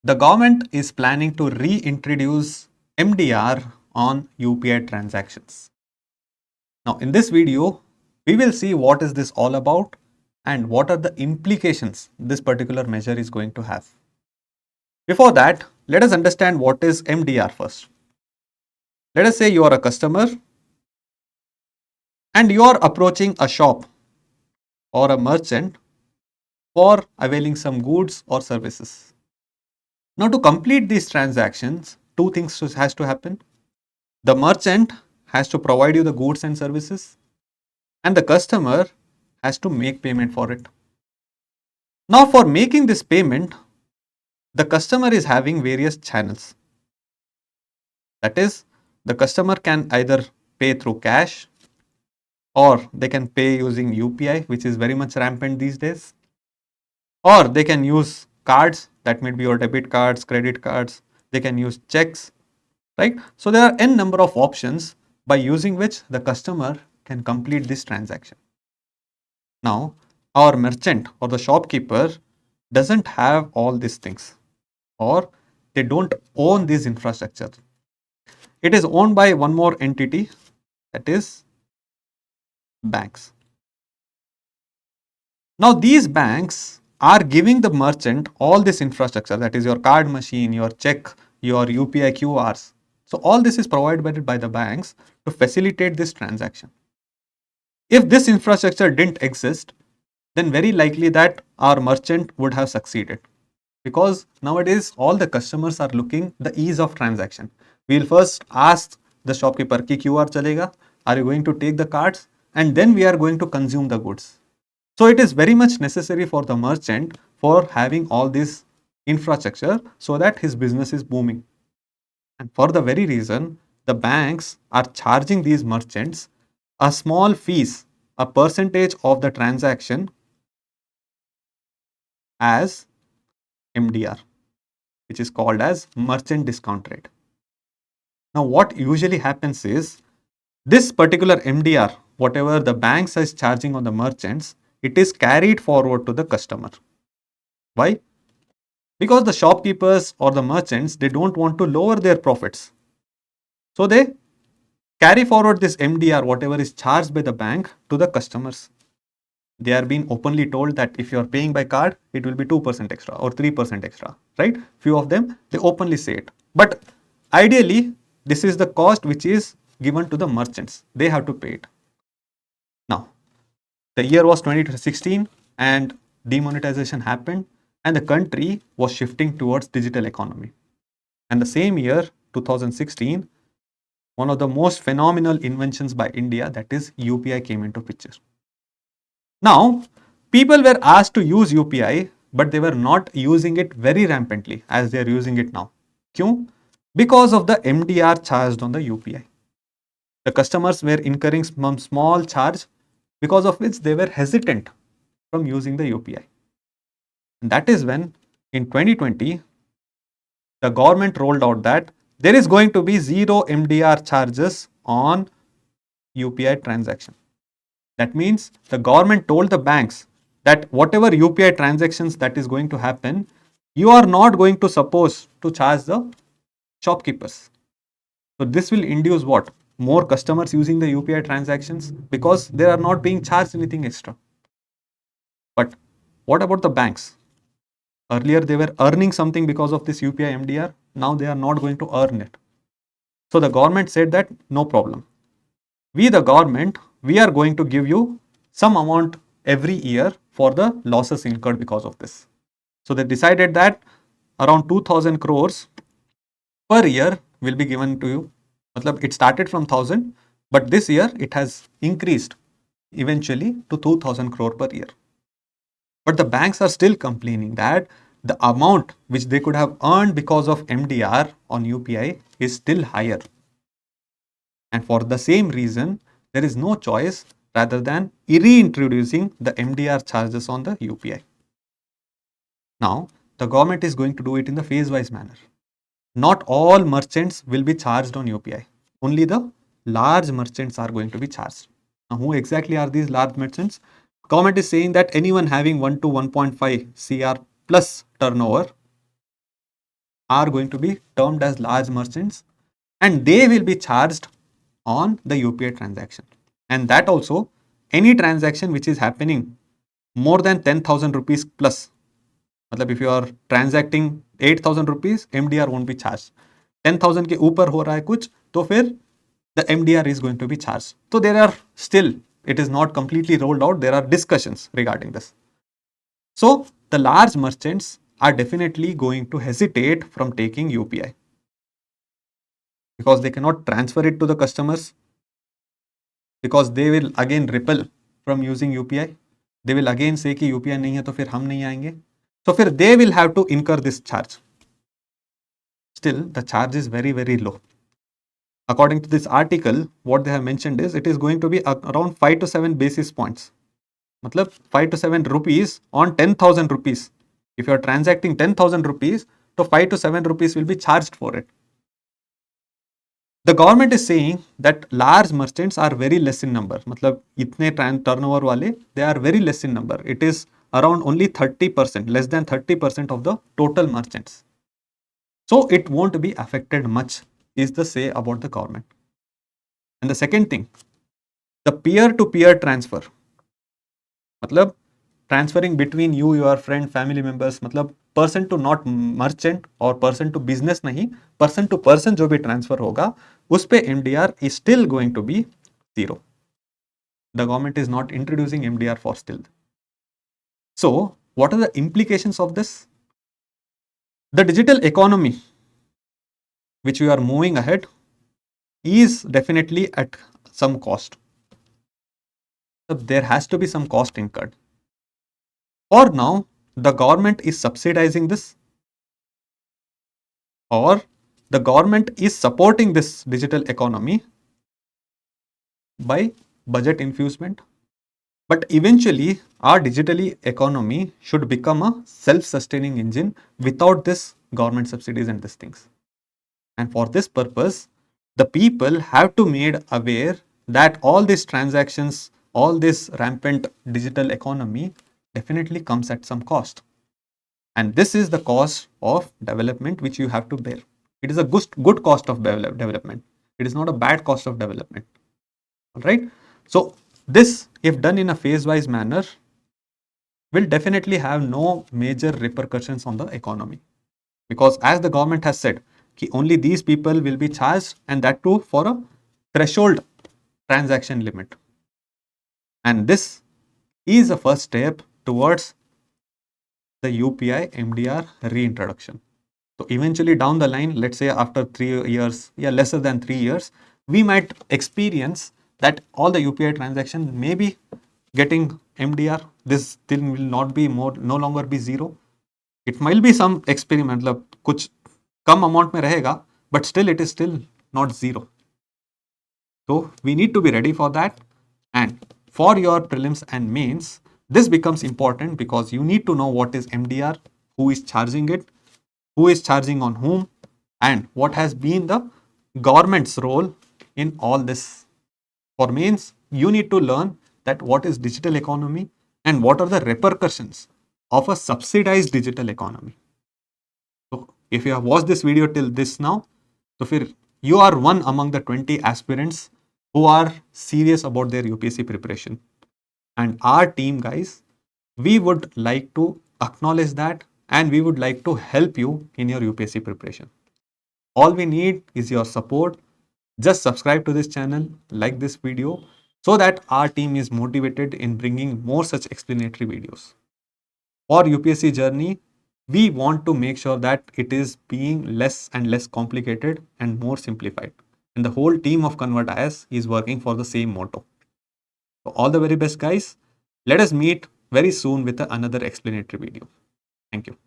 The government is planning to reintroduce MDR on UPI transactions. Now, in this video, we will see what is this all about and what are the implications this particular measure is going to have. Before that, let us understand what is MDR first. Let us say you are a customer and you are approaching a shop or a merchant for availing some goods or services. Now, to complete these transactions, two things has to happen. The merchant has to provide you the goods and services, and the customer has to make payment for it. Now, for making this payment, the customer is having various channels. That is, the customer can either pay through cash or they can pay using UPI, which is very much rampant these days, or they can use cards, that may be your debit cards, credit cards, they can use checks, right? So there are n number of options by using which the customer can complete this transaction. Now, our merchant or the shopkeeper doesn't have all these things, or they don't own this infrastructure. It is owned by one more entity, that is banks. Now, these banks are giving the merchant all this infrastructure, that is your card machine, your check, your UPI QRs. So all this is provided by the banks to facilitate this transaction. If this infrastructure didn't exist, then very likely that our merchant would have succeeded, because nowadays all the customers are looking the ease of transaction. We will first ask the shopkeeper ki QR chalega, are you going to take the cards, and then we are going to consume the goods. So it is very much necessary for the merchant for having all this infrastructure so that his business is booming. And for the very reason, the banks are charging these merchants a small fees, a percentage of the transaction as MDR, which is called as merchant discount rate. Now, what usually happens is this particular MDR, whatever the banks is charging on the merchants, it is carried forward to the customer. Why? Because the shopkeepers or the merchants, they don't want to lower their profits. So they carry forward this MDR, whatever is charged by the bank, to the customers. They are being openly told that if you are paying by card, it will be 2% extra or 3% extra, right? Few of them, they openly say it. But ideally, this is the cost which is given to the merchants. They have to pay it. Now, the year was 2016 and demonetization happened and the country was shifting towards digital economy. And the same year, 2016, one of the most phenomenal inventions by India, that is UPI, came into picture. Now, people were asked to use UPI, but they were not using it very rampantly as they are using it now. Kyun? Because of the MDR charged on the UPI. The customers were incurring some small charge, because of which they were hesitant from using the UPI. And that is when in 2020, the government rolled out that there is going to be zero MDR charges on UPI transaction. That means the government told the banks that whatever UPI transactions that is going to happen, you are not going to suppose to charge the shopkeepers. So this will induce what? More customers using the UPI transactions because they are not being charged anything extra. But what about the banks? Earlier they were earning something because of this UPI MDR. Now they are not going to earn it. So the government said that no problem. We, the government, we are going to give you some amount every year for the losses incurred because of this. So they decided that around 2000 crores per year will be given to you. It started from 1000, but this year it has increased eventually to 2000 crore per year. But the banks are still complaining that the amount which they could have earned because of MDR on UPI is still higher. And for the same reason, there is no choice rather than reintroducing the MDR charges on the UPI. Now, the government is going to do it in the phase-wise manner. Not all merchants will be charged on UPI. Only the large merchants are going to be charged. Now, who exactly are these large merchants? Government is saying that anyone having 1 to 1.5 CR plus turnover, are going to be termed as large merchants, and they will be charged on the UPI transaction. And that also, any transaction which is happening more than 10,000 rupees plus. मतलब if you are transacting 8,000 rupees, MDR won't be charged. 10,000 के ऊपर हो रहा है कुछ तो फिर the MDR is going to be charged. So there are still, it is not completely rolled out. There are discussions regarding this. So the large merchants are definitely going to hesitate from taking UPI because they cannot transfer it to the customers, because they will again repel from using UPI. They will again say कि UPI नहीं है तो फिर हम नहीं आएंगे. So फिर they will have to incur this charge. Still, the charge is very, very low. According to this article, what they have mentioned is it is going to be around 5 to 7 basis points. मतलब 5 to 7 rupees on 10,000 rupees. If you are transacting 10,000 rupees, so 5 to 7 rupees will be charged for it. The government is saying that large merchants are very less in number. मतलब इतने turnover वाले, they are very less in number. It is around only 30%, less than 30% of the total merchants. So it won't be affected much, is the say about the government. And the second thing, the peer-to-peer transfer. मतलब transferring between you, your friend, family members, मतलब person to not merchant और person to business नहीं, person to person जो भी transfer होगा, उस पे MDR is still going to be zero. The government is not introducing MDR for still. So what are the implications of this? The digital economy which we are moving ahead is definitely at some cost. So there has to be some cost incurred. For now, the government is subsidizing this, or the government is supporting this digital economy by budget infusement. But eventually, our digital economy should become a self-sustaining engine without this government subsidies and these things. And for this purpose, the people have to made aware that all these transactions, all this rampant digital economy definitely comes at some cost. And this is the cost of development which you have to bear. It is a good cost of development. It is not a bad cost of development. All right. So this, if done in a phase-wise manner, will definitely have no major repercussions on the economy. Because as the government has said, only these people will be charged, and that too for a threshold transaction limit. And this is a first step towards the UPI MDR reintroduction. So eventually down the line, let's say after 3 years, lesser than 3 years, we might experience that all the UPI transaction may be getting MDR. This thing will not be no longer be zero. It might be some experiment, मतलब कुछ कम amount में रहेगा, but still it is still not zero. So we need to be ready for that. And for your prelims and mains, this becomes important because you need to know what is MDR, who is charging it, who is charging on whom, and what has been the government's role in all this. For mains, you need to learn that what is digital economy and what are the repercussions of a subsidized digital economy. So if you have watched this video till this now, so you are one among the 20 aspirants who are serious about their UPSC preparation. And our team, guys, we would like to acknowledge that, and we would like to help you in your UPSC preparation. All we need is your support. Just subscribe to this channel, like this video, so that our team is motivated in bringing more such explanatory videos. For UPSC journey, we want to make sure that it is being less and less complicated and more simplified. And the whole team of Convert IAS is working for the same motto. So all the very best, guys. Let us meet very soon with another explanatory video. Thank you.